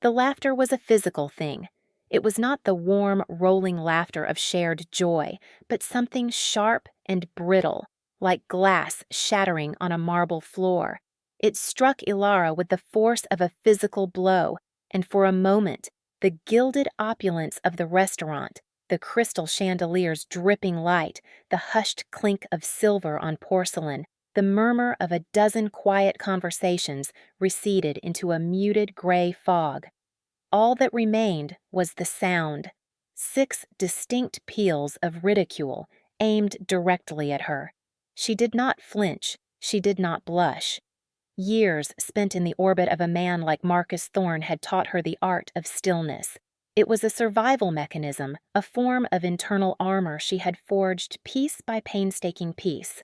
The laughter was a physical thing. It was not the warm, rolling laughter of shared joy, but something sharp and brittle, like glass shattering on a marble floor. It struck Ilara with the force of a physical blow, and for a moment, the gilded opulence of the restaurant, the crystal chandelier's dripping light, the hushed clink of silver on porcelain, the murmur of a dozen quiet conversations receded into a muted gray fog. All that remained was the sound. 6 distinct peals of ridicule aimed directly at her. She did not flinch. She did not blush. Years spent in the orbit of a man like Marcus Thorne had taught her the art of stillness. It was a survival mechanism, a form of internal armor she had forged piece by painstaking piece.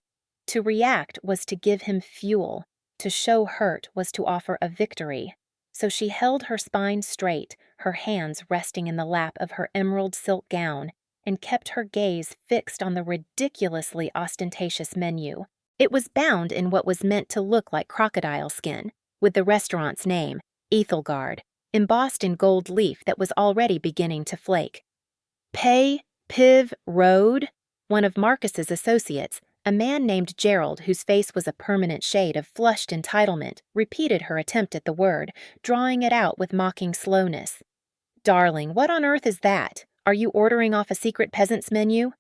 To react was to give him fuel. To show hurt was to offer a victory. So she held her spine straight, her hands resting in the lap of her emerald silk gown, and kept her gaze fixed on the ridiculously ostentatious menu. It was bound in what was meant to look like crocodile skin, with the restaurant's name, Ethelgard, embossed in gold leaf that was already beginning to flake. Pay, Piv, Road? One of Marcus's associates, a man named Gerald, whose face was a permanent shade of flushed entitlement, repeated her attempt at the word, drawing it out with mocking slowness. Darling, what on earth is that? Are you ordering off a secret peasant's menu?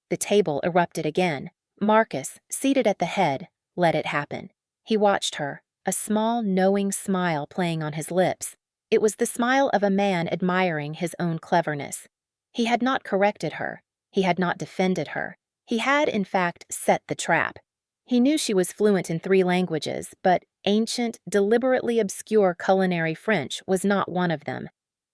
The table erupted again. Marcus, seated at the head, let it happen. He watched her, a small, knowing smile playing on his lips. It was the smile of a man admiring his own cleverness. He had not corrected her. He had not defended her. He had, in fact, set the trap. He knew she was fluent in 3 languages, but ancient, deliberately obscure culinary French was not one of them.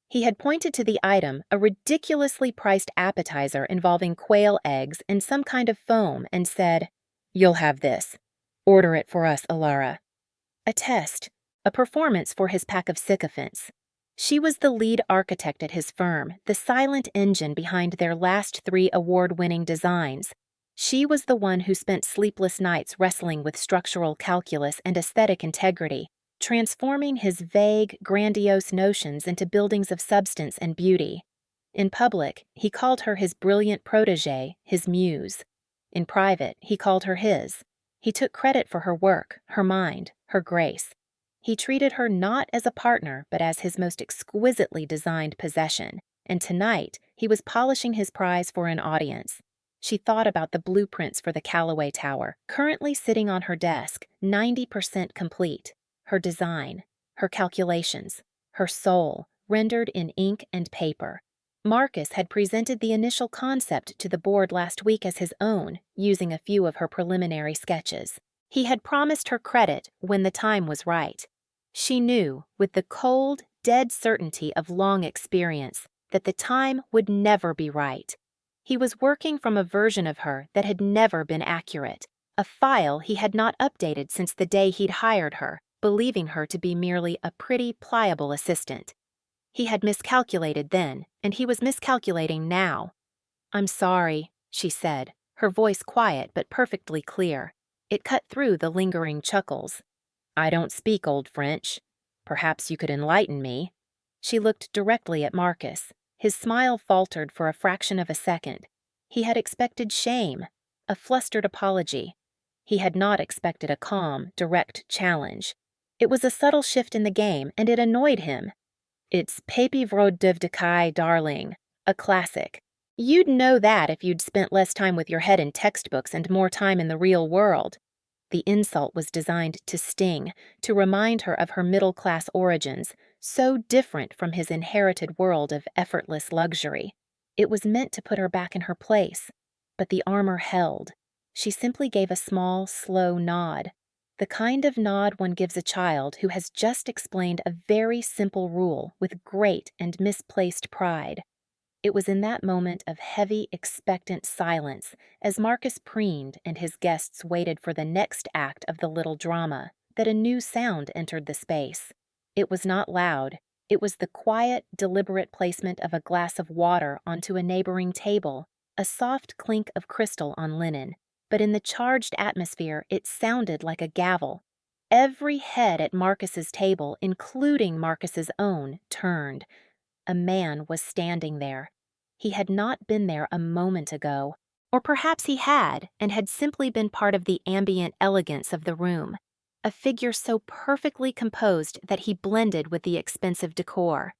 He had pointed to the item, a ridiculously priced appetizer involving quail eggs and some kind of foam, and said, "You'll have this. Order it for us, Ilara." A test, a performance for his pack of sycophants. She was the lead architect at his firm, the silent engine behind their last 3 award-winning designs. She was the one who spent sleepless nights wrestling with structural calculus and aesthetic integrity, transforming his vague, grandiose notions into buildings of substance and beauty. In public, he called her his brilliant protégée, his muse. In private, he called her his. He took credit for her work, her mind, her grace. He treated her not as a partner, but as his most exquisitely designed possession, and tonight he was polishing his prize for an audience. She thought about the blueprints for the Callaway Tower, currently sitting on her desk, 90% complete. Her design, her calculations, her soul, rendered in ink and paper. Marcus had presented the initial concept to the board last week as his own, using a few of her preliminary sketches. He had promised her credit when the time was right. She knew, with the cold, dead certainty of long experience, that the time would never be right. He was working from a version of her that had never been accurate, a file he had not updated since the day he'd hired her, believing her to be merely a pretty, pliable assistant. He had miscalculated then, and he was miscalculating now. "I'm sorry," she said, her voice quiet but perfectly clear. It cut through the lingering chuckles. "I don't speak Old French. Perhaps you could enlighten me." She looked directly at Marcus. His smile faltered for a fraction of a second. He had expected shame, a flustered apology. He had not expected a calm, direct challenge. It was a subtle shift in the game, and it annoyed him. "It's Papy Vrod Devdekai, darling, a classic. You'd know that if you'd spent less time with your head in textbooks and more time in the real world." The insult was designed to sting, to remind her of her middle-class origins, so different from his inherited world of effortless luxury. It was meant to put her back in her place, but the armor held. She simply gave a small, slow nod, the kind of nod one gives a child who has just explained a very simple rule with great and misplaced pride. It was in that moment of heavy, expectant silence, as Marcus preened and his guests waited for the next act of the little drama, that a new sound entered the space. It was not loud. It was the quiet, deliberate placement of a glass of water onto a neighboring table, a soft clink of crystal on linen. But in the charged atmosphere, it sounded like a gavel. Every head at Marcus's table, including Marcus's own, turned. A man was standing there. He had not been there a moment ago. Or perhaps he had, and had simply been part of the ambient elegance of the room. A figure so perfectly composed that he blended with the expensive decor.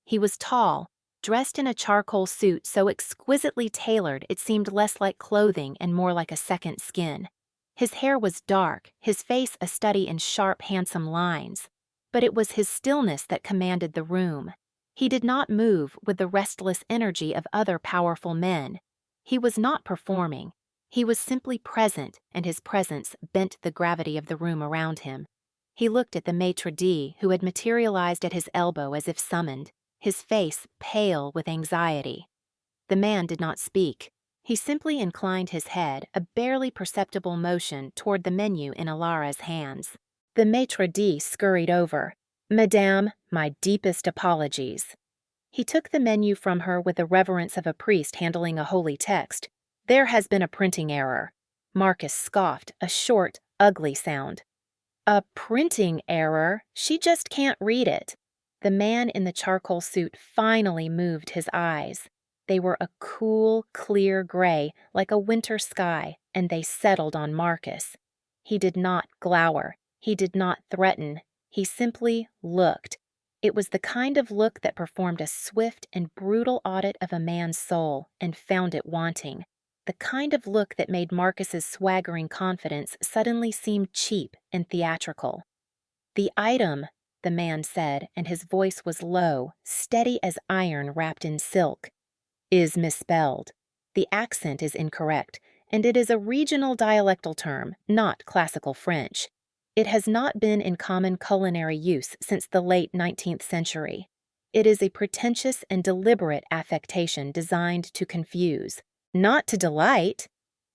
He was tall, dressed in a charcoal suit so exquisitely tailored it seemed less like clothing and more like a second skin. His hair was dark, his face a study in sharp, handsome lines. But it was his stillness that commanded the room. He did not move with the restless energy of other powerful men. He was not performing. He was simply present, and his presence bent the gravity of the room around him. He looked at the maitre d' who had materialized at his elbow as if summoned, his face pale with anxiety. The man did not speak. He simply inclined his head, a barely perceptible motion toward the menu in Alara's hands. The maitre d' scurried over. "Madame, my deepest apologies." He took the menu from her with the reverence of a priest handling a holy text. "There has been a printing error." Marcus scoffed, a short, ugly sound. "A printing error? She just can't read it." The man in the charcoal suit finally moved his eyes. They were a cool, clear gray, like a winter sky, and they settled on Marcus. He did not glower. He did not threaten. He simply looked. It was the kind of look that performed a swift and brutal audit of a man's soul and found it wanting. The kind of look that made Marcus's swaggering confidence suddenly seem cheap and theatrical. "The item," the man said, and his voice was low, steady as iron wrapped in silk, "is misspelled. The accent is incorrect, and it is a regional dialectal term, not classical French. It has not been in common culinary use since the late 19th century. It is a pretentious and deliberate affectation designed to confuse, not to delight."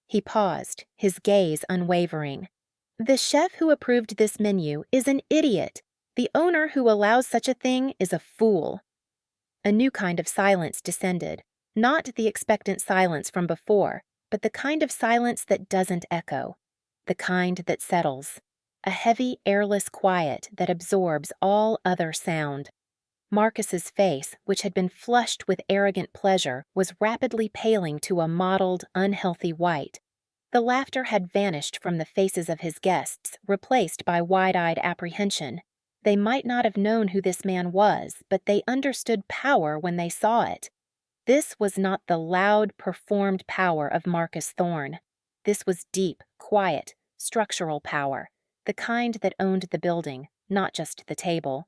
He paused, his gaze unwavering. "The chef who approved this menu is an idiot. The owner who allows such a thing is a fool." A new kind of silence descended, not the expectant silence from before, but the kind of silence that doesn't echo, the kind that settles. A heavy, airless quiet that absorbs all other sound. Marcus's face, which had been flushed with arrogant pleasure, was rapidly paling to a mottled, unhealthy white. The laughter had vanished from the faces of his guests, replaced by wide-eyed apprehension. They might not have known who this man was, but they understood power when they saw it. This was not the loud, performed power of Marcus Thorne. This was deep, quiet, structural power. The kind that owned the building, not just the table.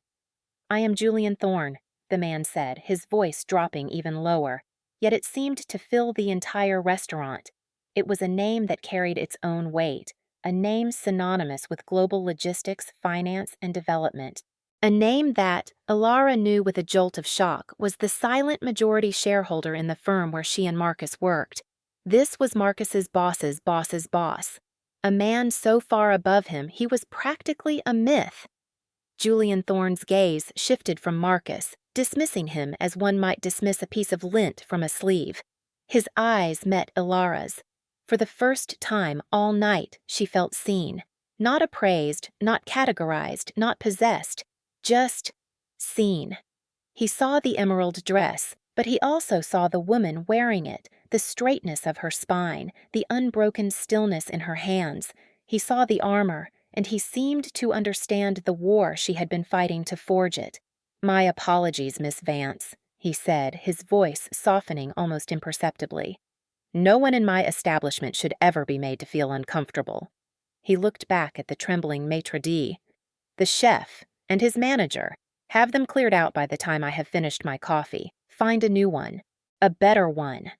"I am Julian Thorne," the man said, his voice dropping even lower, yet it seemed to fill the entire restaurant. It was a name that carried its own weight, a name synonymous with global logistics, finance, and development. A name that, Alara knew with a jolt of shock, was the silent majority shareholder in the firm where she and Marcus worked. This was Marcus's boss's boss's boss. A man so far above him he was practically a myth. Julian Thorne's gaze shifted from Marcus, dismissing him as one might dismiss a piece of lint from a sleeve. His eyes met Ilara's. For the first time all night she felt seen. Not appraised, not categorized, not possessed. Just seen. He saw the emerald dress, but he also saw the woman wearing it, the straightness of her spine, the unbroken stillness in her hands. He saw the armor, and he seemed to understand the war she had been fighting to forge it. "My apologies, Miss Vance," he said, his voice softening almost imperceptibly. "No one in my establishment should ever be made to feel uncomfortable." He looked back at the trembling maitre d'. "The chef and his manager. Have them cleared out by the time I have finished my coffee. Find a new one. A better one."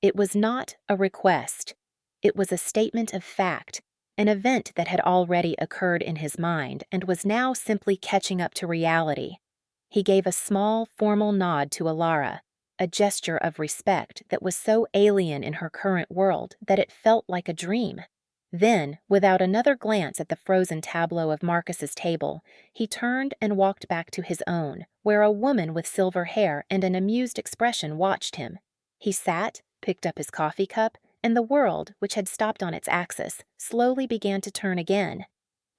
It was not a request. It was a statement of fact, an event that had already occurred in his mind and was now simply catching up to reality. He gave a small, formal nod to Alara, a gesture of respect that was so alien in her current world that it felt like a dream. Then, without another glance at the frozen tableau of Marcus's table, he turned and walked back to his own, where a woman with silver hair and an amused expression watched him. He sat, picked up his coffee cup, and the world, which had stopped on its axis, slowly began to turn again.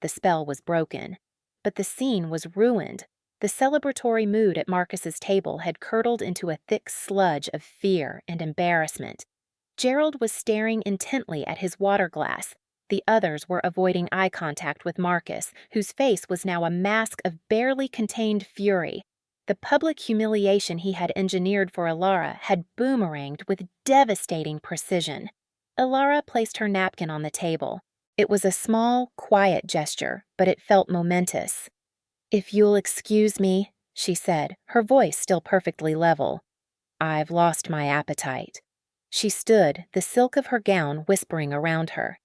the spell was broken. But the scene was ruined. The celebratory mood at Marcus's table had curdled into a thick sludge of fear and embarrassment. Gerald was staring intently at his water glass. The others were avoiding eye contact with Marcus, whose face was now a mask of barely contained fury. The public humiliation he had engineered for Alara had boomeranged with devastating precision. Alara placed her napkin on the table. It was a small, quiet gesture, but it felt momentous. "If you'll excuse me," she said, her voice still perfectly level. "I've lost my appetite." She stood, the silk of her gown whispering around her.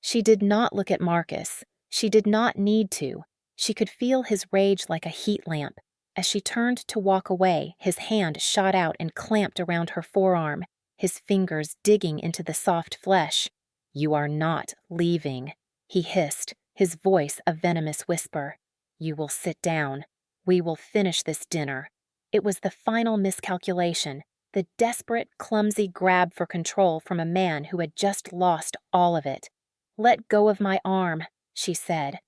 She did not look at Marcus. She did not need to. She could feel his rage like a heat lamp. As she turned to walk away, his hand shot out and clamped around her forearm, his fingers digging into the soft flesh. "You are not leaving," he hissed, his voice a venomous whisper. "You will sit down. We will finish this dinner." It was the final miscalculation, the desperate, clumsy grab for control from a man who had just lost all of it. "Let go of my arm," she said.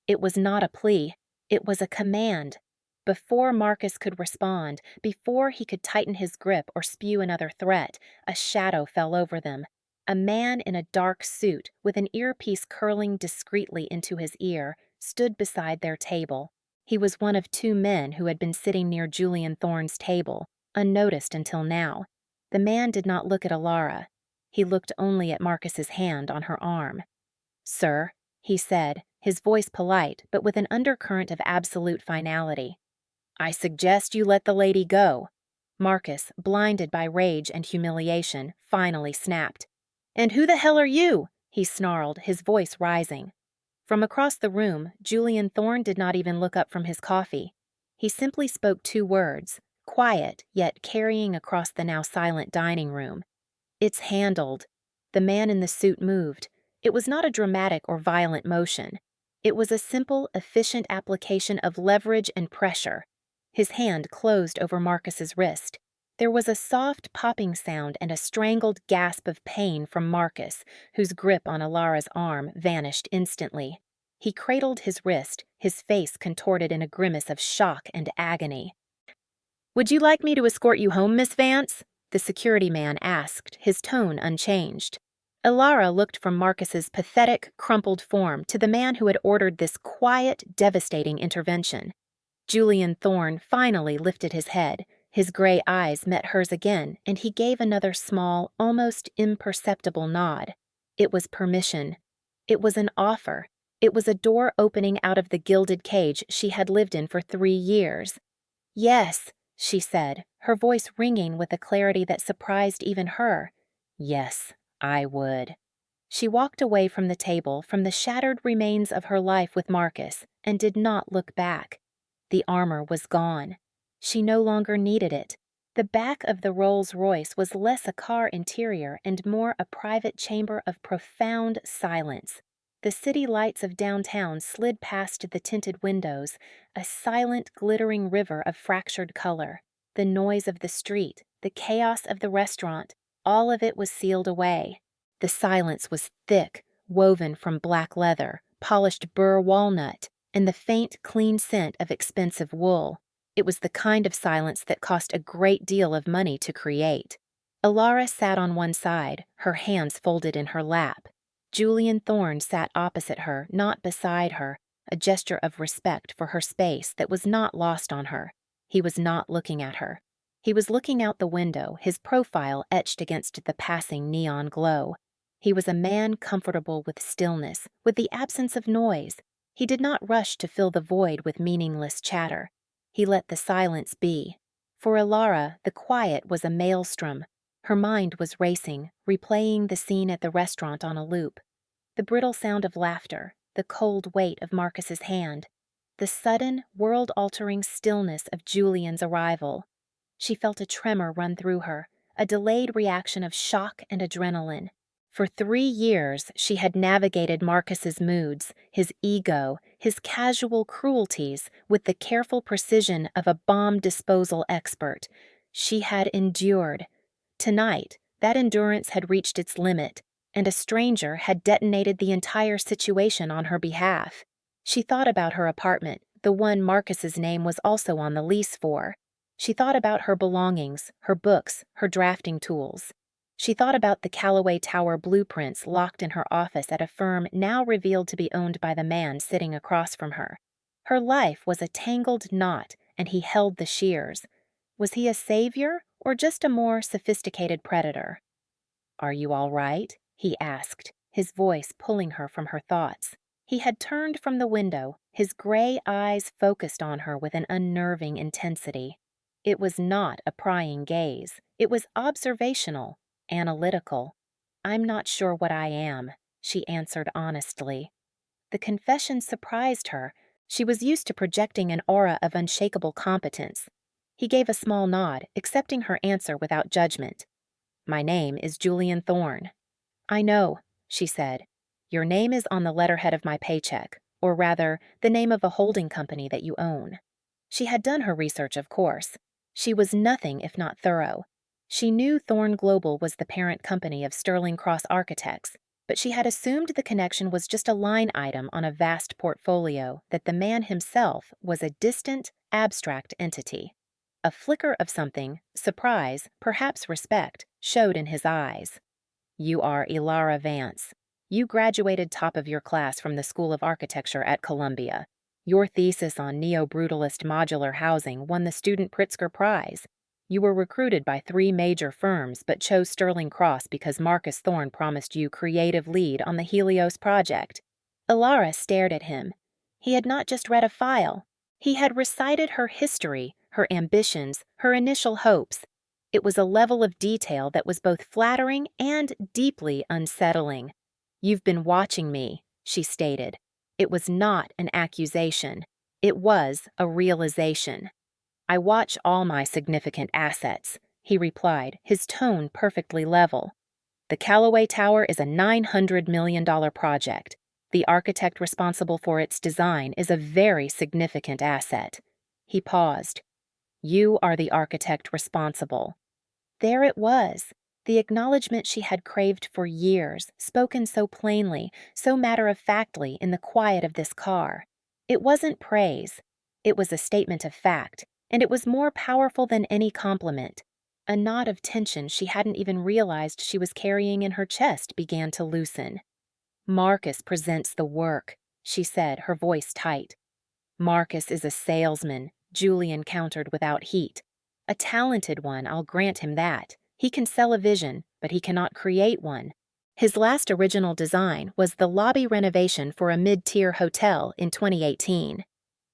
It was not a plea. It was a command. Before Marcus could respond, before he could tighten his grip or spew another threat, a shadow fell over them. A man in a dark suit, with an earpiece curling discreetly into his ear, stood beside their table. He was one of two men who had been sitting near Julian Thorne's table, unnoticed until now. The man did not look at Alara. He looked only at Marcus's hand on her arm. "Sir," he said, his voice polite, but with an undercurrent of absolute finality. "I suggest you let the lady go." Marcus, blinded by rage and humiliation, finally snapped. "And who the hell are you?" he snarled, his voice rising. From across the room, Julian Thorne did not even look up from his coffee. He simply spoke two words, quiet yet carrying across the now silent dining room. "It's handled." The man in the suit moved. It was not a dramatic or violent motion. It was a simple, efficient application of leverage and pressure. His hand closed over Marcus's wrist. There was a soft popping sound and a strangled gasp of pain from Marcus, whose grip on Alara's arm vanished instantly. He cradled his wrist, his face contorted in a grimace of shock and agony. "Would you like me to escort you home, Miss Vance?" the security man asked, his tone unchanged. Alara looked from Marcus's pathetic, crumpled form to the man who had ordered this quiet, devastating intervention. Julian Thorne finally lifted his head. His gray eyes met hers again, and he gave another small, almost imperceptible nod. It was permission. It was an offer. It was a door opening out of the gilded cage she had lived in for 3 years. "Yes," she said, her voice ringing with a clarity that surprised even her. "Yes, I would." She walked away from the table, from the shattered remains of her life with Marcus, and did not look back. The armor was gone. She no longer needed it. The back of the Rolls-Royce was less a car interior and more a private chamber of profound silence. The city lights of downtown slid past the tinted windows, a silent, glittering river of fractured color. The noise of the street, the chaos of the restaurant, all of it was sealed away. The silence was thick, woven from black leather, polished burr walnut, and the faint, clean scent of expensive wool. It was the kind of silence that cost a great deal of money to create. Alara sat on one side, her hands folded in her lap. Julian Thorne sat opposite her, not beside her, a gesture of respect for her space that was not lost on her. He was not looking at her. He was looking out the window, his profile etched against the passing neon glow. He was a man comfortable with stillness, with the absence of noise. He did not rush to fill the void with meaningless chatter. He let the silence be. For Alara, the quiet was a maelstrom. Her mind was racing, replaying the scene at the restaurant on a loop. The brittle sound of laughter, the cold weight of Marcus's hand, the sudden, world-altering stillness of Julian's arrival. She felt a tremor run through her, a delayed reaction of shock and adrenaline. For 3 years, she had navigated Marcus's moods, his ego, his casual cruelties with the careful precision of a bomb disposal expert. She had endured. Tonight, that endurance had reached its limit, and a stranger had detonated the entire situation on her behalf. She thought about her apartment, the one Marcus's name was also on the lease for. She thought about her belongings, her books, her drafting tools. She thought about the Callaway Tower blueprints locked in her office at a firm now revealed to be owned by the man sitting across from her. Her life was a tangled knot, and he held the shears. Was he a savior or just a more sophisticated predator? "Are you all right?" he asked, his voice pulling her from her thoughts. He had turned from the window, his gray eyes focused on her with an unnerving intensity. It was not a prying gaze. It was observational, analytical. "I'm not sure what I am," she answered honestly. The confession surprised her. She was used to projecting an aura of unshakable competence. He gave a small nod, accepting her answer without judgment. "My name is Julian Thorne." "I know," she said. "Your name is on the letterhead of my paycheck, or rather, the name of a holding company that you own." She had done her research, of course. She was nothing if not thorough. She knew Thorne Global was the parent company of Sterling Cross Architects, but she had assumed the connection was just a line item on a vast portfolio, that the man himself was a distant, abstract entity. A flicker of something, surprise, perhaps respect, showed in his eyes. "You are Ilara Vance. You graduated top of your class from the School of Architecture at Columbia. Your thesis on neo-brutalist modular housing won the Student Pritzker Prize. You were recruited by 3 major firms but chose Sterling Cross because Marcus Thorne promised you creative lead on the Helios project." Ilara stared at him. He had not just read a file. He had recited her history, her ambitions, her initial hopes. It was a level of detail that was both flattering and deeply unsettling. "You've been watching me," she stated. It was not an accusation. It was a realization. "I watch all my significant assets," he replied, his tone perfectly level. "The Callaway Tower is a $900 million project. The architect responsible for its design is a very significant asset." He paused. "You are the architect responsible." There it was, the acknowledgement she had craved for years, spoken so plainly, so matter-of-factly in the quiet of this car. It wasn't praise. It was a statement of fact, and it was more powerful than any compliment. A knot of tension she hadn't even realized she was carrying in her chest began to loosen. "Marcus presents the work," she said, her voice tight. "Marcus is a salesman," Julian countered without heat. "A talented one, I'll grant him that. He can sell a vision, but he cannot create one. His last original design was the lobby renovation for a mid-tier hotel in 2018.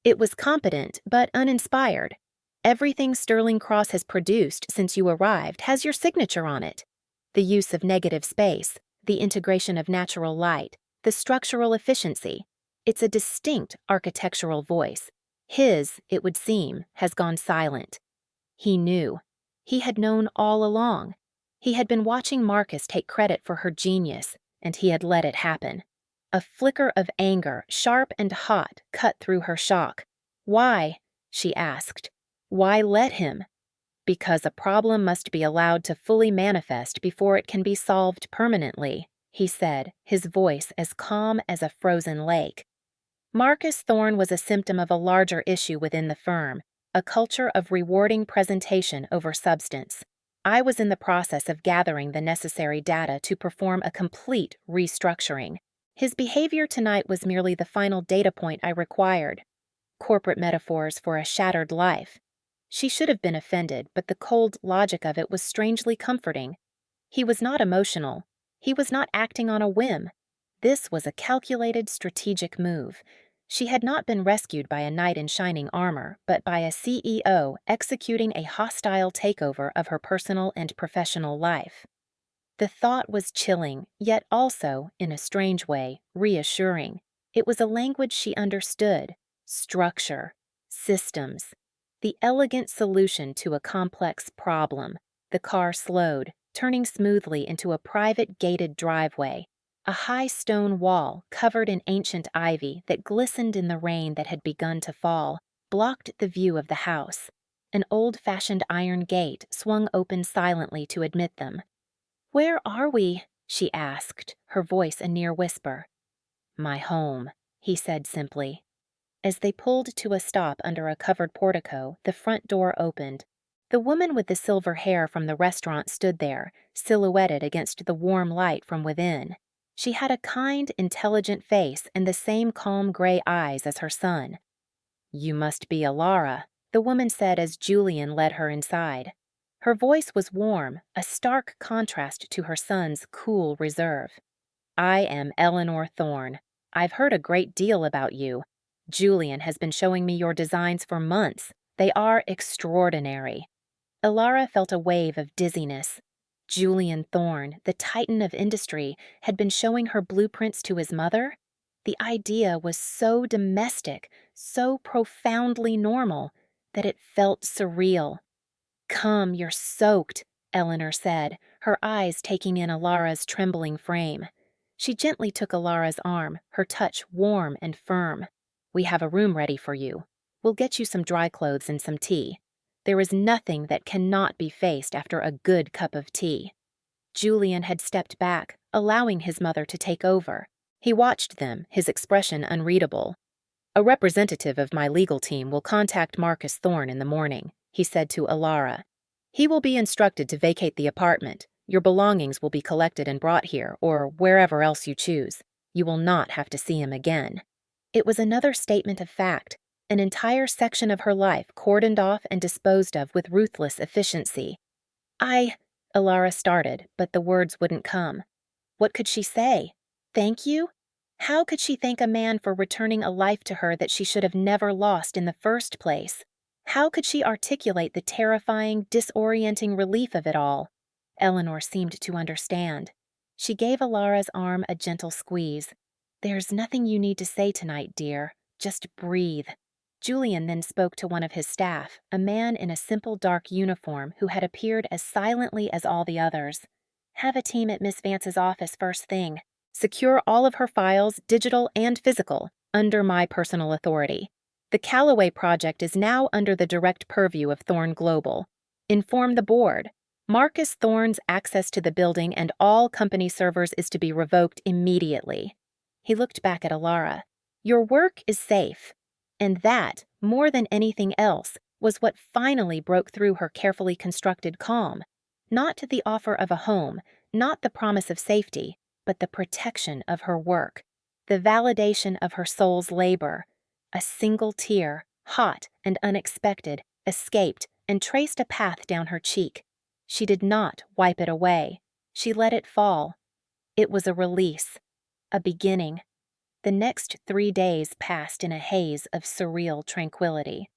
It was competent, but uninspired. Everything Sterling Cross has produced since you arrived has your signature on it. The use of negative space, the integration of natural light, the structural efficiency. It's a distinct architectural voice. His, it would seem, has gone silent." He knew. He had known all along. He had been watching Marcus take credit for her genius, and he had let it happen. A flicker of anger, sharp and hot, cut through her shock. "Why?" she asked. "Why let him?" "Because a problem must be allowed to fully manifest before it can be solved permanently," he said, his voice as calm as a frozen lake. Marcus Thorne was a symptom of a larger issue within the firm, a culture of rewarding presentation over substance. I was in the process of gathering the necessary data to perform a complete restructuring. His behavior tonight was merely the final data point I required. Corporate metaphors for a shattered life. She should have been offended, but the cold logic of it was strangely comforting. He was not emotional. He was not acting on a whim. This was a calculated, strategic move. She had not been rescued by a knight in shining armor, but by a CEO executing a hostile takeover of her personal and professional life. The thought was chilling, yet also, in a strange way, reassuring. It was a language she understood. Structure. Systems. The elegant solution to a complex problem. The car slowed, turning smoothly into a private gated driveway. A high stone wall, covered in ancient ivy that glistened in the rain that had begun to fall, blocked the view of the house. An old-fashioned iron gate swung open silently to admit them. "Where are we?" she asked, her voice a near whisper. "My home," he said simply. As they pulled to a stop under a covered portico, the front door opened. The woman with the silver hair from the restaurant stood there, silhouetted against the warm light from within. She had a kind, intelligent face and the same calm gray eyes as her son. "You must be Alara," the woman said as Julian led her inside. Her voice was warm, a stark contrast to her son's cool reserve. "I am Eleanor Thorne. I've heard a great deal about you. Julian has been showing me your designs for months. They are extraordinary." Alara felt a wave of dizziness. Julian Thorne, the titan of industry, had been showing her blueprints to his mother? The idea was so domestic, so profoundly normal, that it felt surreal. "Come, you're soaked," Eleanor said, her eyes taking in Alara's trembling frame. She gently took Alara's arm, her touch warm and firm. "We have a room ready for you. We'll get you some dry clothes and some tea. There is nothing that cannot be faced after a good cup of tea." Julian had stepped back, allowing his mother to take over. He watched them, his expression unreadable. "A representative of my legal team will contact Marcus Thorne in the morning," he said to Alara. "He will be instructed to vacate the apartment. Your belongings will be collected and brought here, or wherever else you choose. You will not have to see him again." It was another statement of fact, an entire section of her life cordoned off and disposed of with ruthless efficiency. Alara started, but the words wouldn't come. What could she say? Thank you? How could she thank a man for returning a life to her that she should have never lost in the first place? How could she articulate the terrifying, disorienting relief of it all? Eleanor seemed to understand. She gave Alara's arm a gentle squeeze. "There's nothing you need to say tonight, dear. Just breathe." Julian then spoke to one of his staff, a man in a simple dark uniform who had appeared as silently as all the others. "Have a team at Miss Vance's office first thing. Secure all of her files, digital and physical, under my personal authority. The Callaway project is now under the direct purview of Thorne Global. Inform the board. Marcus Thorne's access to the building and all company servers is to be revoked immediately." He looked back at Alara. "Your work is safe." And that, more than anything else, was what finally broke through her carefully constructed calm. Not the offer of a home, not the promise of safety, but the protection of her work, the validation of her soul's labor. A single tear, hot and unexpected, escaped and traced a path down her cheek. She did not wipe it away. She let it fall. It was a release, a beginning. The next 3 days passed in a haze of surreal tranquility.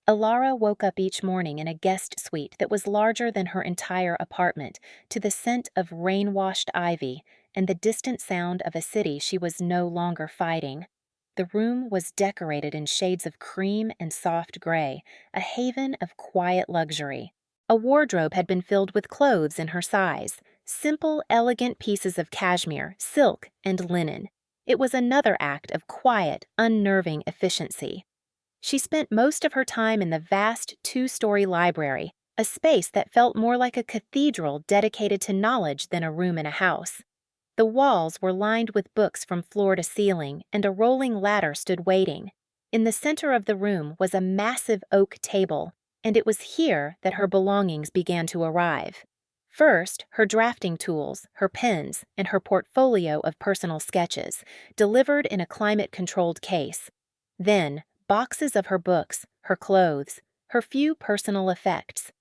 Alara woke up each morning in a guest suite that was larger than her entire apartment, to the scent of rain-washed ivy and the distant sound of a city she was no longer fighting. The room was decorated in shades of cream and soft gray, a haven of quiet luxury. A wardrobe had been filled with clothes in her size, simple, elegant pieces of cashmere, silk, and linen. It was another act of quiet, unnerving efficiency. She spent most of her time in the vast 2-story library, a space that felt more like a cathedral dedicated to knowledge than a room in a house. The walls were lined with books from floor to ceiling, and a rolling ladder stood waiting. In the center of the room was a massive oak table, and it was here that her belongings began to arrive. First, her drafting tools, her pens, and her portfolio of personal sketches, delivered in a climate-controlled case. Then, boxes of her books, her clothes, her few personal effects.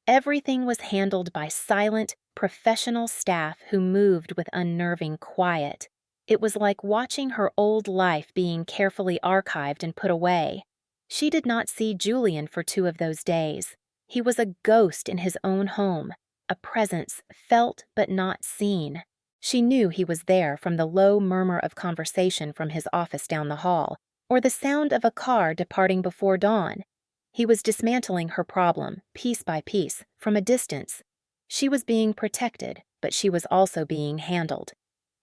Everything was handled by silent, professional staff who moved with unnerving quiet. It was like watching her old life being carefully archived and put away. She did not see Julian for 2 of those days. He was a ghost in his own home. A presence felt but not seen. She knew he was there from the low murmur of conversation from his office down the hall, or the sound of a car departing before dawn. He was dismantling her problem, piece by piece, from a distance. She was being protected, but she was also being handled.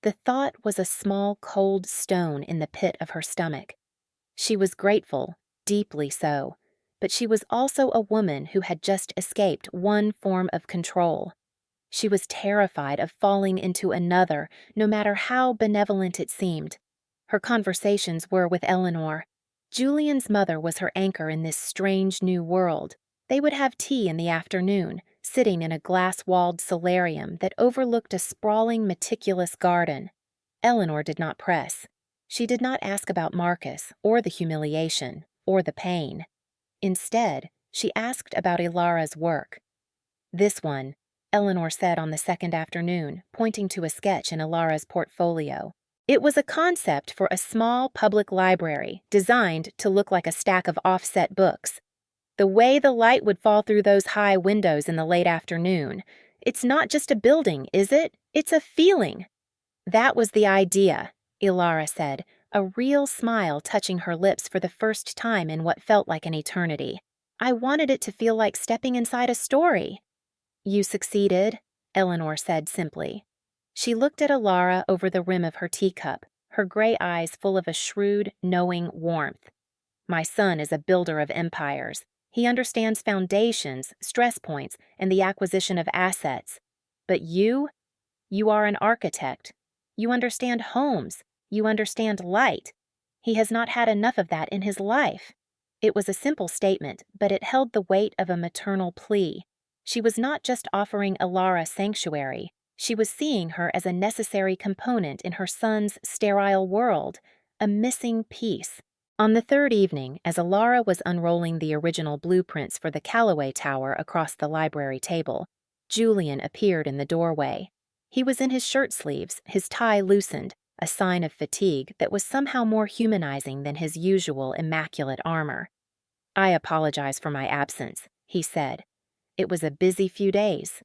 The thought was a small, cold stone in the pit of her stomach. She was grateful, deeply so. But she was also a woman who had just escaped one form of control. She was terrified of falling into another, no matter how benevolent it seemed. Her conversations were with Eleanor. Julian's mother was her anchor in this strange new world. They would have tea in the afternoon, sitting in a glass-walled solarium that overlooked a sprawling, meticulous garden. Eleanor did not press. She did not ask about Marcus, or the humiliation, or the pain. Instead, she asked about Ilara's work. "This one," Eleanor said on the second afternoon, pointing to a sketch in Ilara's portfolio. It was a concept for a small public library designed to look like a stack of offset books. The way the light would fall through those high windows in the late afternoon. It's not just a building, is it? It's a feeling. That was the idea, Ilara said, a real smile touching her lips for the first time in what felt like an eternity. I wanted it to feel like stepping inside a story. You succeeded, Eleanor said simply. She looked at Ilara over the rim of her teacup, her gray eyes full of a shrewd, knowing warmth. My son is a builder of empires. He understands foundations, stress points, and the acquisition of assets. But you are an architect. You understand homes. You understand light. He has not had enough of that in his life. It was a simple statement, but it held the weight of a maternal plea. She was not just offering Ilara sanctuary. She was seeing her as a necessary component in her son's sterile world, a missing piece. On the third evening, as Ilara was unrolling the original blueprints for the Callaway Tower across the library table, Julian appeared in the doorway. He was in his shirt sleeves, his tie loosened, a sign of fatigue that was somehow more humanizing than his usual immaculate armor. I apologize for my absence, he said. It was a busy few days.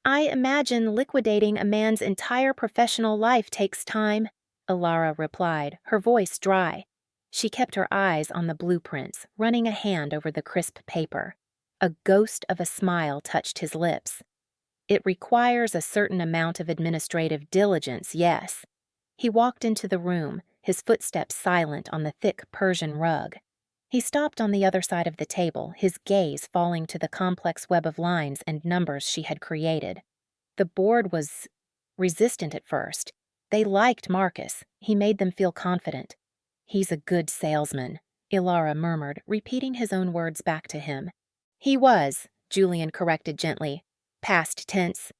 I imagine liquidating a man's entire professional life takes time, Ilara replied, her voice dry. She kept her eyes on the blueprints, running a hand over the crisp paper. A ghost of a smile touched his lips. It requires a certain amount of administrative diligence, yes. He walked into the room, his footsteps silent on the thick Persian rug. He stopped on the other side of the table, his gaze falling to the complex web of lines and numbers she had created. The board was resistant at first. They liked Marcus. He made them feel confident. He's a good salesman, Ilara murmured, repeating his own words back to him. He was, Julian corrected gently. Past tense.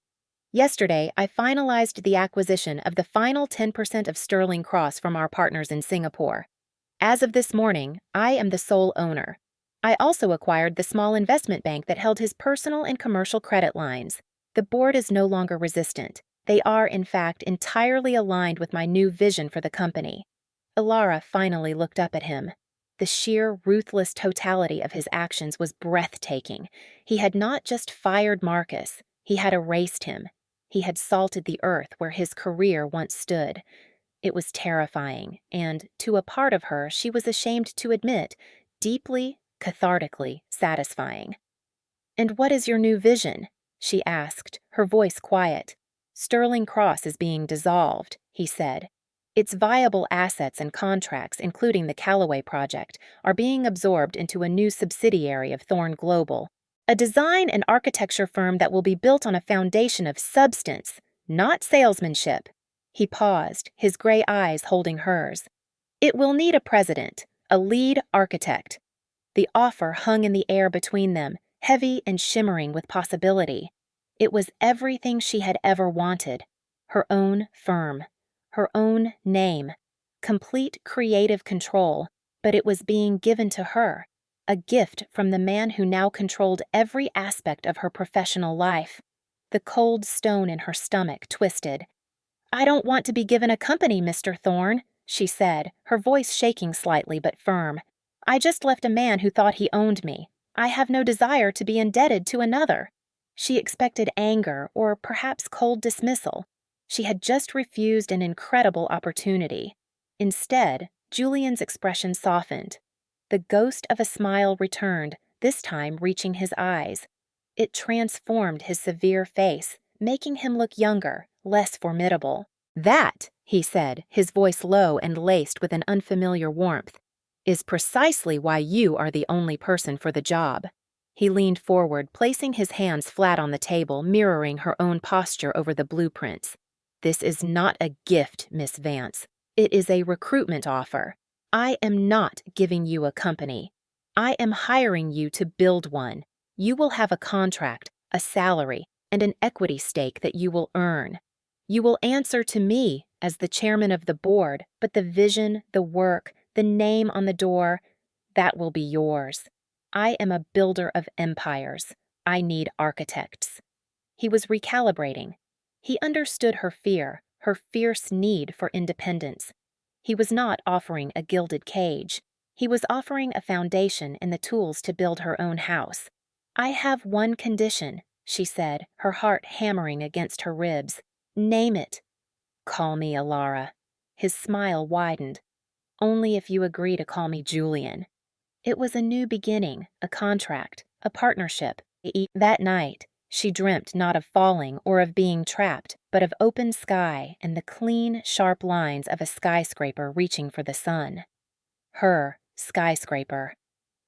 Yesterday, I finalized the acquisition of the final 10% of Sterling Cross from our partners in Singapore. As of this morning, I am the sole owner. I also acquired the small investment bank that held his personal and commercial credit lines. The board is no longer resistant. They are, in fact, entirely aligned with my new vision for the company. Ilara finally looked up at him. The sheer, ruthless totality of his actions was breathtaking. He had not just fired Marcus, he had erased him. He had salted the earth where his career once stood. It was terrifying, and, to a part of her, she was ashamed to admit, deeply, cathartically satisfying. "And what is your new vision?" she asked, her voice quiet. "Sterling Cross is being dissolved," he said. "Its viable assets and contracts, including the Callaway project, are being absorbed into a new subsidiary of Thorn Global, a design and architecture firm that will be built on a foundation of substance, not salesmanship." He paused, his gray eyes holding hers. "It will need a president, a lead architect." The offer hung in the air between them, heavy and shimmering with possibility. It was everything she had ever wanted. Her own firm. Her own name. Complete creative control, but it was being given to her. A gift from the man who now controlled every aspect of her professional life. The cold stone in her stomach twisted. "I don't want to be given a company, Mr. Thorne," she said, her voice shaking slightly but firm. "I just left a man who thought he owned me. I have no desire to be indebted to another." She expected anger or perhaps cold dismissal. She had just refused an incredible opportunity. Instead, Julian's expression softened. The ghost of a smile returned, this time reaching his eyes. It transformed his severe face, making him look younger, less formidable. "That," he said, his voice low and laced with an unfamiliar warmth, "is precisely why you are the only person for the job." He leaned forward, placing his hands flat on the table, mirroring her own posture over the blueprints. "This is not a gift, Miss Vance. It is a recruitment offer. I am not giving you a company. I am hiring you to build one. You will have a contract, a salary, and an equity stake that you will earn. You will answer to me as the chairman of the board, but the vision, the work, the name on the door, that will be yours. I am a builder of empires. I need architects. He was recalibrating. He understood her fear, her fierce need for independence. He was not offering a gilded cage. He was offering a foundation and the tools to build her own house. I have one condition, she said, her heart hammering against her ribs. Name it. Call me Alara. His smile widened. Only if you agree to call me Julian. It was a new beginning, a contract, a partnership. That night, she dreamt not of falling or of being trapped, but of open sky and the clean, sharp lines of a skyscraper reaching for the sun. Her skyscraper.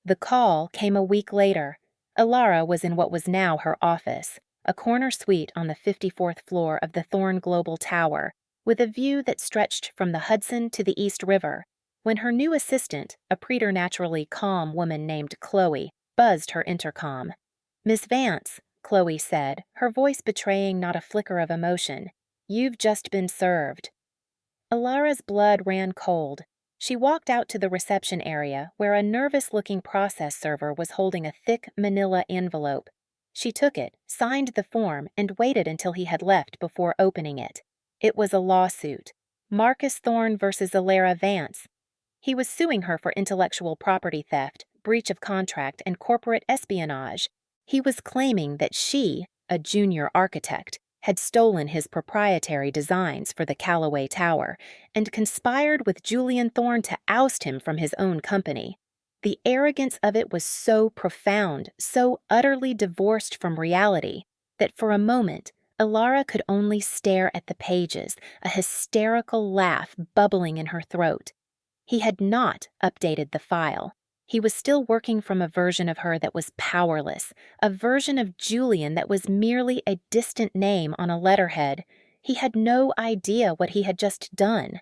The call came a week later. Alara was in what was now her office, a corner suite on the 54th floor of the Thorn Global Tower, with a view that stretched from the Hudson to the East River, when her new assistant, a preternaturally calm woman named Chloe, buzzed her intercom. "Miss Vance," Chloe said, her voice betraying not a flicker of emotion, "you've just been served." Alara's blood ran cold. She walked out to the reception area where a nervous-looking process server was holding a thick manila envelope. She took it, signed the form, and waited until he had left before opening it. It was a lawsuit. Marcus Thorne versus Alara Vance. He was suing her for intellectual property theft, breach of contract, and corporate espionage. He was claiming that she, a junior architect, had stolen his proprietary designs for the Callaway Tower and conspired with Julian Thorne to oust him from his own company. The arrogance of it was so profound, so utterly divorced from reality, that for a moment, Alara could only stare at the pages, a hysterical laugh bubbling in her throat. He had not updated the file. He was still working from a version of her that was powerless, a version of Julian that was merely a distant name on a letterhead. He had no idea what he had just done.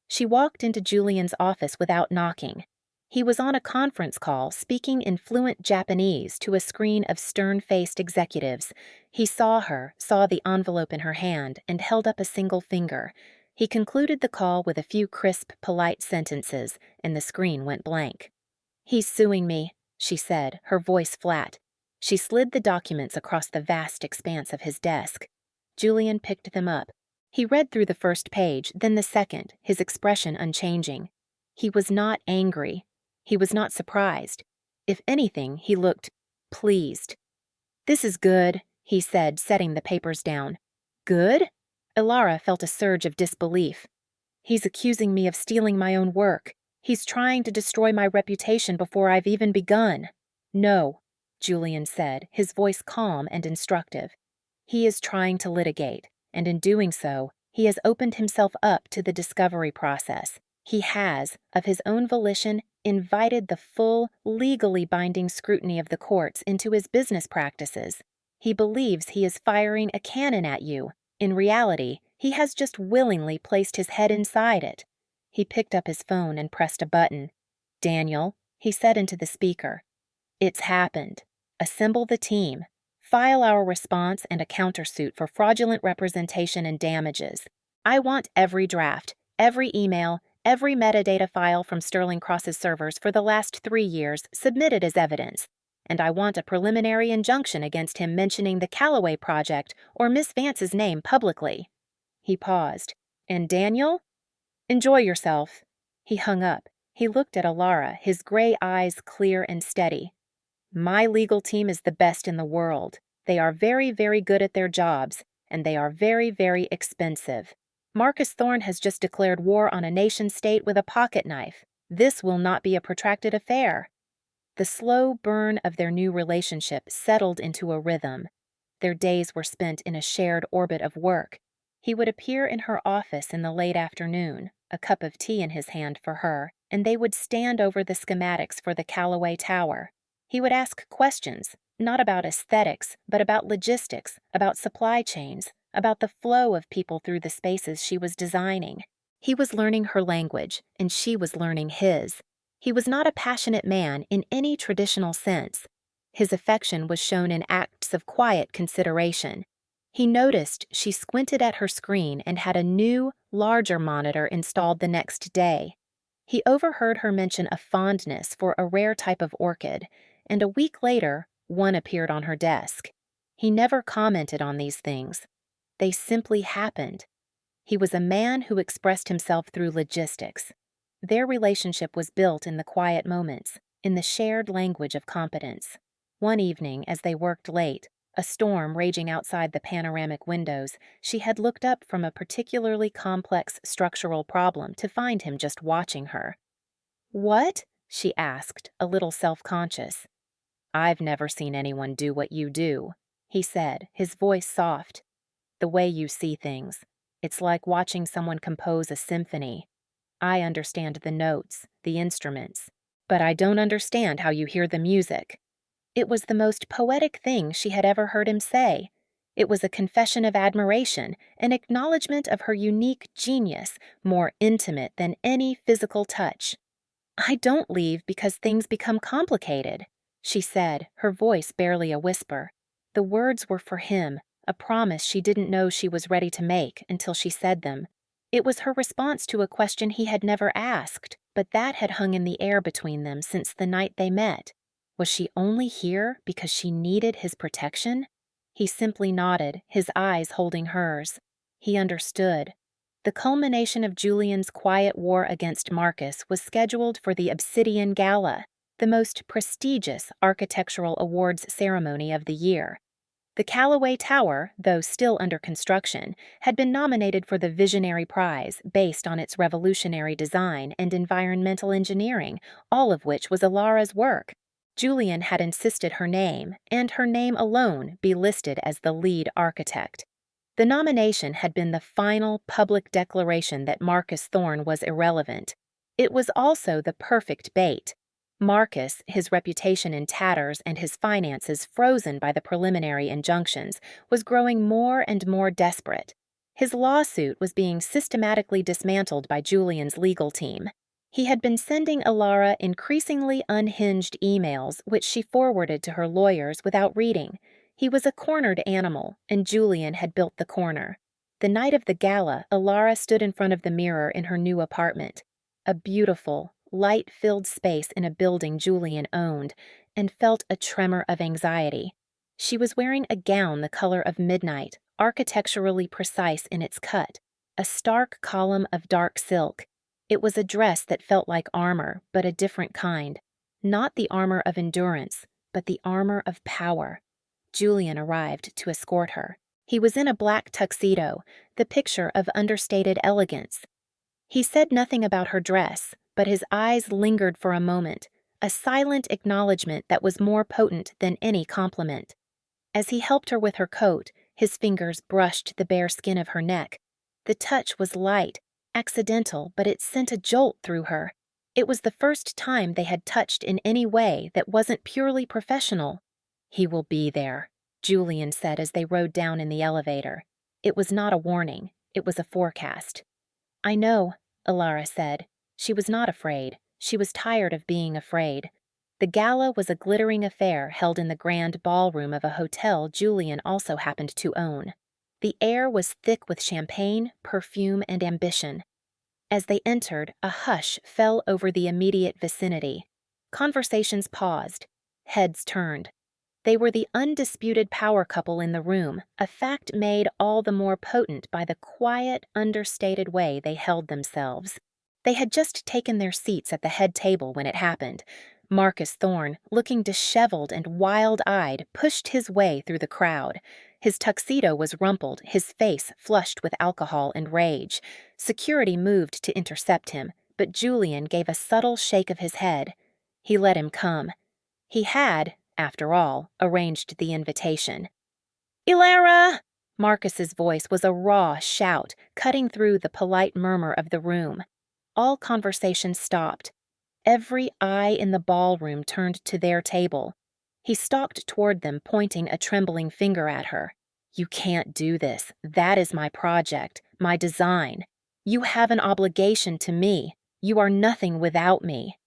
She walked into Julian's office without knocking. He was on a conference call, speaking in fluent Japanese to a screen of stern-faced executives. He saw her, saw the envelope in her hand, and held up a single finger. He concluded the call with a few crisp, polite sentences, and the screen went blank. "He's suing me," she said, her voice flat. She slid the documents across the vast expanse of his desk. Julian picked them up. He read through the first page, then the second, his expression unchanging. He was not angry. He was not surprised. If anything, he looked pleased. "This is good," he said, setting the papers down. "Good?" Alara felt a surge of disbelief. "He's accusing me of stealing my own work. He's trying to destroy my reputation before I've even begun." "No," Julian said, his voice calm and instructive. "He is trying to litigate, and in doing so, he has opened himself up to the discovery process. He has, of his own volition, invited the full, legally binding scrutiny of the courts into his business practices. He believes he is firing a cannon at you. In reality, he has just willingly placed his head inside it." He picked up his phone and pressed a button. "Daniel," he said into the speaker, "it's happened. Assemble the team. File our response and a countersuit for fraudulent representation and damages. I want every draft, every email, every metadata file from Sterling Cross's servers for the last 3 years submitted as evidence. And I want a preliminary injunction against him mentioning the Callaway project or Miss Vance's name publicly." He paused. "And Daniel? Enjoy yourself." He hung up. He looked at Alara, his gray eyes clear and steady. "My legal team is the best in the world. They are very, very good at their jobs, and they are very, very expensive. Marcus Thorne has just declared war on a nation-state with a pocket knife. This will not be a protracted affair." The slow burn of their new relationship settled into a rhythm. Their days were spent in a shared orbit of work. He would appear in her office in the late afternoon, a cup of tea in his hand for her, and they would stand over the schematics for the Callaway Tower. He would ask questions, not about aesthetics, but about logistics, about supply chains, about the flow of people through the spaces she was designing. He was learning her language, and she was learning his. He was not a passionate man in any traditional sense. His affection was shown in acts of quiet consideration. He noticed she squinted at her screen and had a new, larger monitor installed the next day. He overheard her mention a fondness for a rare type of orchid, and a week later, one appeared on her desk. He never commented on these things. They simply happened. He was a man who expressed himself through logistics. Their relationship was built in the quiet moments, in the shared language of competence. One evening, as they worked late, a storm raging outside the panoramic windows, she had looked up from a particularly complex structural problem to find him just watching her. "What?" she asked, a little self-conscious. "I've never seen anyone do what you do," he said, his voice soft. "The way you see things. It's like watching someone compose a symphony. I understand the notes, the instruments, but I don't understand how you hear the music." It was the most poetic thing she had ever heard him say. It was a confession of admiration, an acknowledgement of her unique genius, more intimate than any physical touch. "I don't leave because things become complicated," she said, her voice barely a whisper. The words were for him, a promise she didn't know she was ready to make until she said them. It was her response to a question he had never asked, but that had hung in the air between them since the night they met. Was she only here because she needed his protection? He simply nodded, his eyes holding hers. He understood. The culmination of Julian's quiet war against Marcus was scheduled for the Obsidian Gala, the most prestigious architectural awards ceremony of the year. The Callaway Tower, though still under construction, had been nominated for the Visionary Prize based on its revolutionary design and environmental engineering, all of which was Alara's work. Julian had insisted her name, and her name alone, be listed as the lead architect. The nomination had been the final public declaration that Marcus Thorne was irrelevant. It was also the perfect bait. Marcus, his reputation in tatters and his finances frozen by the preliminary injunctions, was growing more and more desperate. His lawsuit was being systematically dismantled by Julian's legal team. He had been sending Alara increasingly unhinged emails, which she forwarded to her lawyers without reading. He was a cornered animal, and Julian had built the corner. The night of the gala, Alara stood in front of the mirror in her new apartment, a beautiful, light-filled space in a building Julian owned, and felt a tremor of anxiety. She was wearing a gown the color of midnight, architecturally precise in its cut, a stark column of dark silk. It was a dress that felt like armor, but a different kind. Not the armor of endurance, but the armor of power. Julian arrived to escort her. He was in a black tuxedo, the picture of understated elegance. He said nothing about her dress, but his eyes lingered for a moment, a silent acknowledgement that was more potent than any compliment. As he helped her with her coat, his fingers brushed the bare skin of her neck. The touch was light, accidental, but it sent a jolt through her. It was the first time they had touched in any way that wasn't purely professional. "He will be there," Julian said as they rode down in the elevator. It was not a warning, it was a forecast. "I know," Alara said. She was not afraid. She was tired of being afraid. The gala was a glittering affair held in the grand ballroom of a hotel Julian also happened to own. The air was thick with champagne, perfume, and ambition. As they entered, a hush fell over the immediate vicinity. Conversations paused. Heads turned. They were the undisputed power couple in the room, a fact made all the more potent by the quiet, understated way they held themselves. They had just taken their seats at the head table when it happened. Marcus Thorne, looking disheveled and wild-eyed, pushed his way through the crowd. His tuxedo was rumpled, his face flushed with alcohol and rage. Security moved to intercept him, but Julian gave a subtle shake of his head. He let him come. He had, after all, arranged the invitation. "Ilara!" Marcus's voice was a raw shout, cutting through the polite murmur of the room. All conversation stopped. Every eye in the ballroom turned to their table. He stalked toward them, pointing a trembling finger at her. "You can't do this. That is my project, my design." You have an obligation to me. You are nothing without me."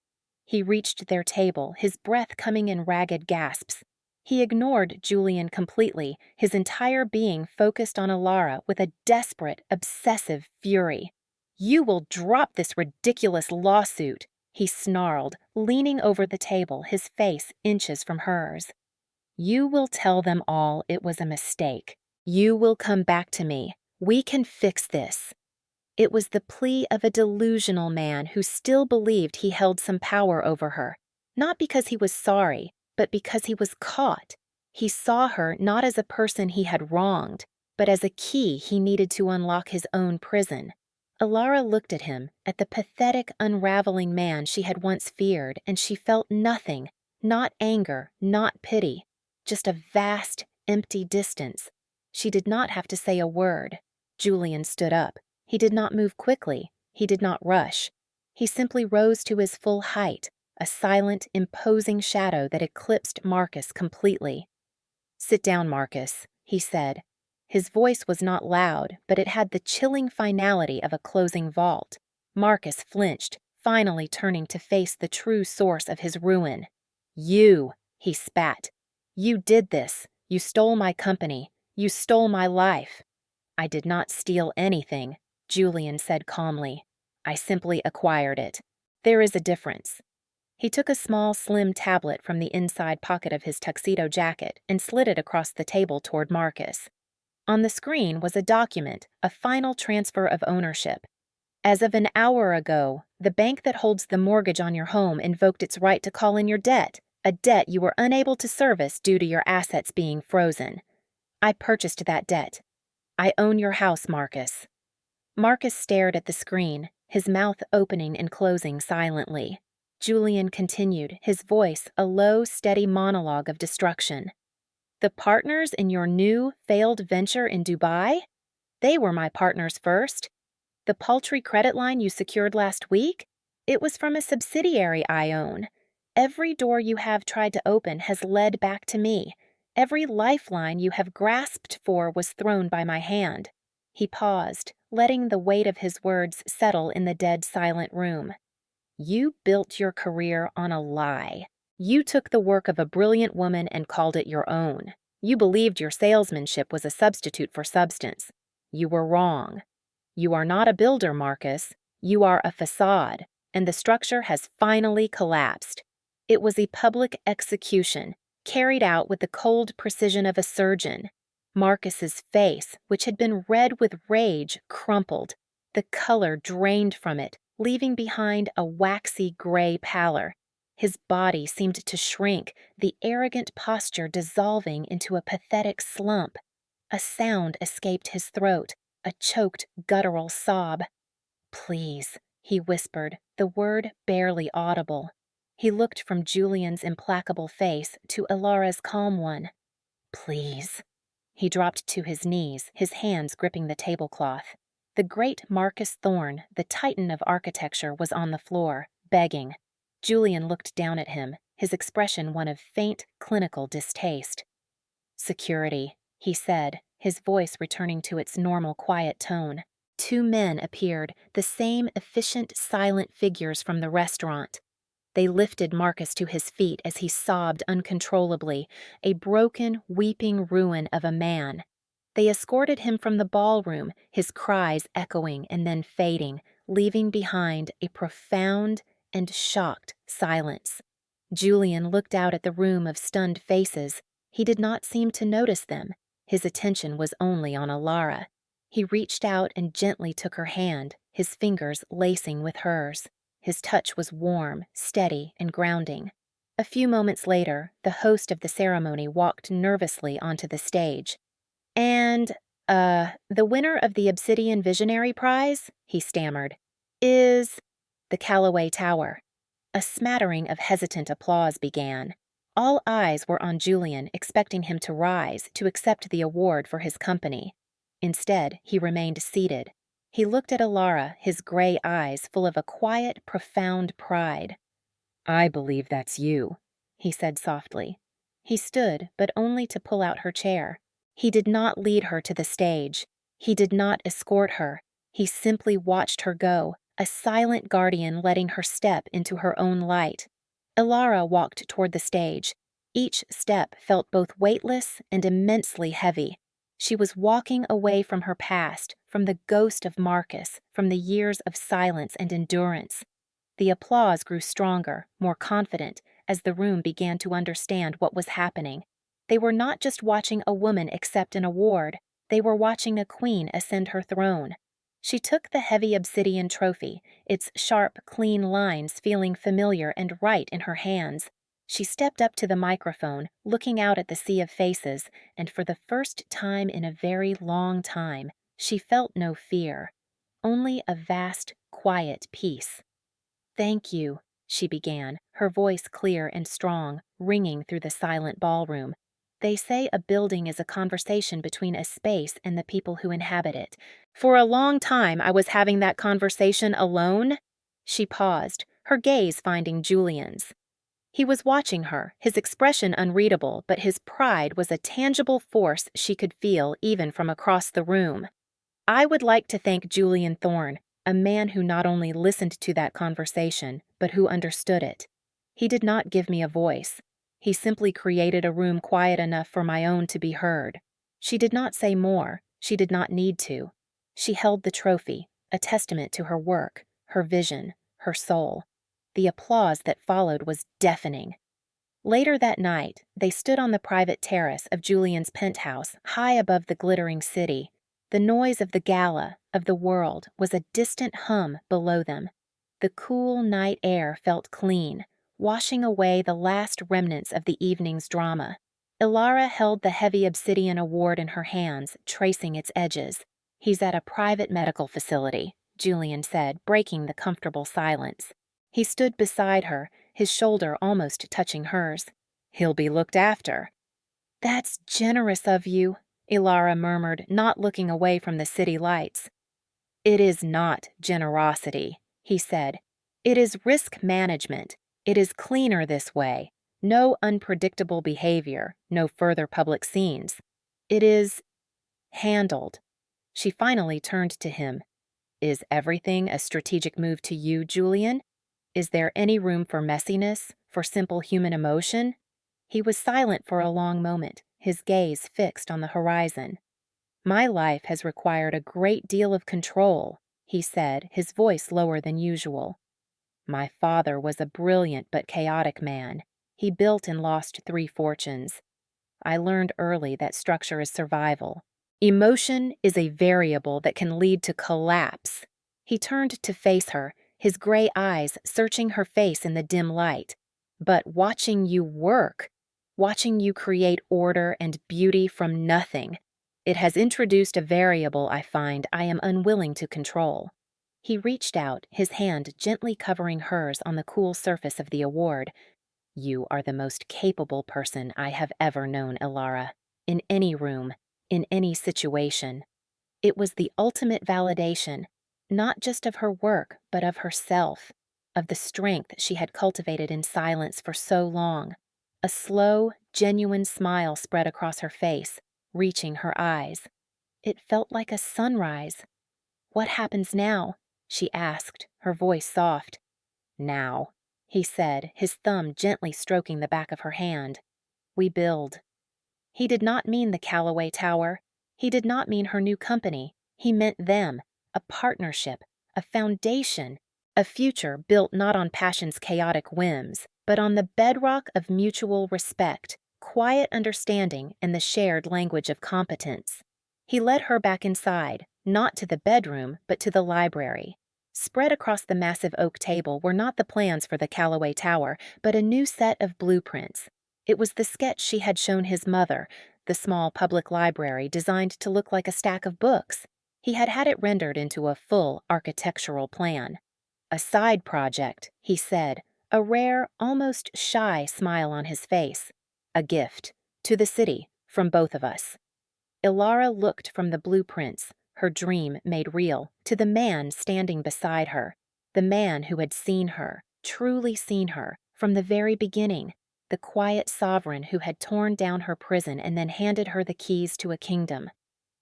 He reached their table, his breath coming in ragged gasps. He ignored Julian completely, his entire being focused on Alara with a desperate, obsessive fury. "You will drop this ridiculous lawsuit," he snarled, leaning over the table, his face inches from hers. "You will tell them all it was a mistake. You will come back to me. We can fix this." It was the plea of a delusional man who still believed he held some power over her, not because he was sorry, but because he was caught. He saw her not as a person he had wronged, but as a key he needed to unlock his own prison. Alara looked at him, at the pathetic, unraveling man she had once feared, and she felt nothing, not anger, not pity, just a vast, empty distance. She did not have to say a word. Julian stood up. He did not move quickly. He did not rush. He simply rose to his full height, a silent, imposing shadow that eclipsed Marcus completely. "Sit down, Marcus," he said. His voice was not loud, but it had the chilling finality of a closing vault. Marcus flinched, finally turning to face the true source of his ruin. "You," he spat. "You did this. You stole my company. You stole my life." "I did not steal anything," Julian said calmly. "I simply acquired it. There is a difference." He took a small, slim tablet from the inside pocket of his tuxedo jacket and slid it across the table toward Marcus. On the screen was a document, a final transfer of ownership. "As of an hour ago, the bank that holds the mortgage on your home invoked its right to call in your debt, a debt you were unable to service due to your assets being frozen. I purchased that debt. I own your house, Marcus." Marcus stared at the screen, his mouth opening and closing silently. Julian continued, his voice a low, steady monologue of destruction. "The partners in your new, failed venture in Dubai? They were my partners first. The paltry credit line you secured last week? It was from a subsidiary I own. Every door you have tried to open has led back to me. Every lifeline you have grasped for was thrown by my hand." He paused, letting the weight of his words settle in the dead silent room. "You built your career on a lie. You took the work of a brilliant woman and called it your own. You believed your salesmanship was a substitute for substance. You were wrong. You are not a builder, Marcus. You are a facade, and the structure has finally collapsed. It was a public execution, carried out with the cold precision of a surgeon." Marcus's face, which had been red with rage, crumpled. The color drained from it, leaving behind a waxy gray pallor. His body seemed to shrink, the arrogant posture dissolving into a pathetic slump. A sound escaped his throat, a choked, guttural sob. "Please," he whispered, the word barely audible. He looked from Julian's implacable face to Alara's calm one. "Please." He dropped to his knees, his hands gripping the tablecloth. The great Marcus Thorne, the titan of architecture, was on the floor, begging. Julian looked down at him, his expression one of faint, clinical distaste. "Security," he said, his voice returning to its normal quiet tone. Two men appeared, the same efficient, silent figures from the restaurant. They lifted Marcus to his feet as he sobbed uncontrollably, a broken, weeping ruin of a man. They escorted him from the ballroom, his cries echoing and then fading, leaving behind a profound and shocked silence. Julian looked out at the room of stunned faces. He did not seem to notice them. His attention was only on Alara. He reached out and gently took her hand, his fingers lacing with hers. His touch was warm, steady, and grounding. A few moments later, the host of the ceremony walked nervously onto the stage. "And, the winner of the Obsidian Visionary Prize," he stammered, "is the Callaway Tower." A smattering of hesitant applause began. All eyes were on Julian, expecting him to rise, to accept the award for his company. Instead, he remained seated. He looked at Alara, his gray eyes full of a quiet, profound pride. "I believe that's you," he said softly. He stood, but only to pull out her chair. He did not lead her to the stage. He did not escort her. He simply watched her go, a silent guardian letting her step into her own light. Ilara walked toward the stage. Each step felt both weightless and immensely heavy. She was walking away from her past, from the ghost of Marcus, from the years of silence and endurance. The applause grew stronger, more confident, as the room began to understand what was happening. They were not just watching a woman accept an award, they were watching a queen ascend her throne. She took the heavy obsidian trophy, its sharp, clean lines feeling familiar and right in her hands. She stepped up to the microphone, looking out at the sea of faces, and for the first time in a very long time, she felt no fear, only a vast, quiet peace. "Thank you," she began, her voice clear and strong, ringing through the silent ballroom. "They say a building is a conversation between a space and the people who inhabit it. For a long time I was having that conversation alone." She paused, her gaze finding Julian's. He was watching her, his expression unreadable, but his pride was a tangible force she could feel even from across the room. "I would like to thank Julian Thorne, a man who not only listened to that conversation, but who understood it. He did not give me a voice. He simply created a room quiet enough for my own to be heard." She did not say more. She did not need to. She held the trophy, a testament to her work, her vision, her soul. The applause that followed was deafening. Later that night, they stood on the private terrace of Julian's penthouse, high above the glittering city. The noise of the gala, of the world, was a distant hum below them. The cool night air felt clean, washing away the last remnants of the evening's drama. Ilara held the heavy obsidian award in her hands, tracing its edges. "He's at a private medical facility," Julian said, breaking the comfortable silence. He stood beside her, his shoulder almost touching hers. "He'll be looked after." "That's generous of you," Ilara murmured, not looking away from the city lights. "It is not generosity," he said. "It is risk management. It is cleaner this way. No unpredictable behavior, no further public scenes. It is handled." She finally turned to him. "Is everything a strategic move to you, Julian? Is there any room for messiness, for simple human emotion?" He was silent for a long moment, his gaze fixed on the horizon. "My life has required a great deal of control," he said, his voice lower than usual. "My father was a brilliant but chaotic man. He built and lost 3 fortunes. I learned early that structure is survival. Emotion is a variable that can lead to collapse." He turned to face her, his gray eyes searching her face in the dim light. "But watching you work, watching you create order and beauty from nothing, it has introduced a variable I find I am unwilling to control." He reached out, his hand gently covering hers on the cool surface of the award. "You are the most capable person I have ever known, Ilara. In any room, in any situation." It was the ultimate validation, not just of her work, but of herself, of the strength she had cultivated in silence for so long. A slow, genuine smile spread across her face, reaching her eyes. It felt like a sunrise. "What happens now?" she asked, her voice soft. "Now," he said, his thumb gently stroking the back of her hand, "we build." He did not mean the Callaway Tower. He did not mean her new company. He meant them, a partnership, a foundation, a future built not on passion's chaotic whims, but on the bedrock of mutual respect, quiet understanding, and the shared language of competence. He led her back inside, not to the bedroom, but to the library. Spread across the massive oak table were not the plans for the Callaway Tower, but a new set of blueprints. It was the sketch she had shown his mother, the small public library designed to look like a stack of books. He had had it rendered into a full architectural plan. "A side project," he said, a rare, almost shy smile on his face. "A gift. To the city, from both of us." Ilara looked from the blueprints, her dream made real, to the man standing beside her, the man who had seen her, truly seen her, from the very beginning, the quiet sovereign who had torn down her prison and then handed her the keys to a kingdom.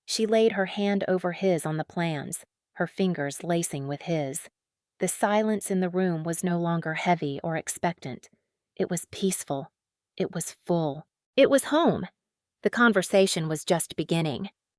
She laid her hand over his on the plans. her fingers lacing with his. The silence in the room was no longer heavy or expectant. It was peaceful. It was full. It was home. The conversation was just beginning.